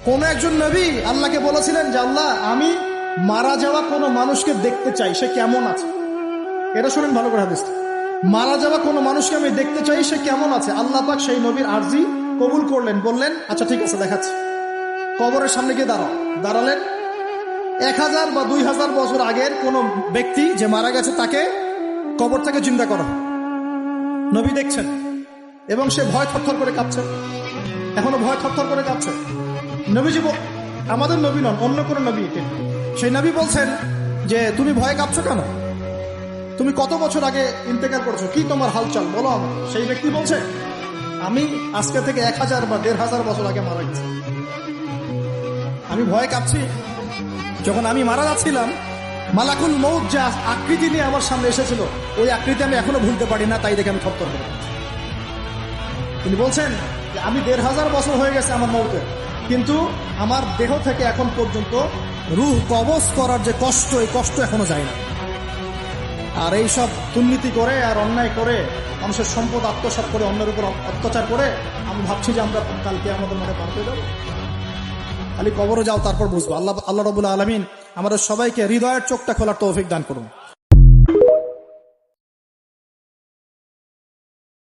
কোন একজন নবী আল্লাহকে বলেছিলেন যে আল্লাহ আমি মারা যাওয়া কোনো মানুষকে দেখতে চাই, সে কেমন আছে। এটা শুনেন ভালো করে হাদিস, মারা যাওয়া কোনো মানুষকে আমি দেখতে চাই, সে কেমন আছে। আল্লাহ পাক সেই নবীর আরজি কবুল করলেন, বললেন আচ্ছা ঠিক আছে দেখাচ্ছি। কবরের সামনে গিয়ে দাঁড়ালেন। 1000 বা 2000 বছর আগের কোন ব্যক্তি যে মারা গেছে তাকে কবর থেকে জিন্দা করা, নবী দেখছেন এবং সে ভয় থরথর করে কাঁপছে, এখনো ভয় থরথর করে কাঁপছে। নবীজি, আমাদের নবী নন, অন্য কোন নবী, সেই নবী বলছেন যে তুমি ভয় কাঁপছো কেন, তুমি কত বছর আগে ইন্তেকাল করছো, কি তোমার হালচাল বলো আমার। সেই ব্যক্তি বলছে আমি আজকে থেকে 1000 বা 1500 বছর আগে মারা গেছি, আমি ভয় কাঁপছি। যখন আমি মারা যাচ্ছিলাম, মালাকুল মউত যে আকৃতি নিয়ে আমার সামনে এসেছিল, ওই আকৃতি আমি এখনো ভুলতে পারি না, তাই দেখে আমি থরথর করে কাঁপছি। তিনি বলছেন যে আমি 1500 বছর হয়ে গেছে আমার মউতের, কিন্তু আমার দেহ থেকে এখন পর্যন্ত রূহ কবজ করার যে কষ্ট, এই কষ্ট এখনো যায় না। আর এইসব দুর্নীতি করে আর অন্যায় করে মানুষের সম্পদ আত্মসাৎ করে অন্যের উপর অত্যাচার করে আমি ভাবছি যে আমরা কালকে আমাদের মনে পার পেয়ে যাবো। খালি কবরে যাও, তারপর বুঝবো। আল্লাহ রাব্বুল আলামিন আমাদের সবাইকে হৃদয়ের চোখটা খোলার তৌফিক দান করুন।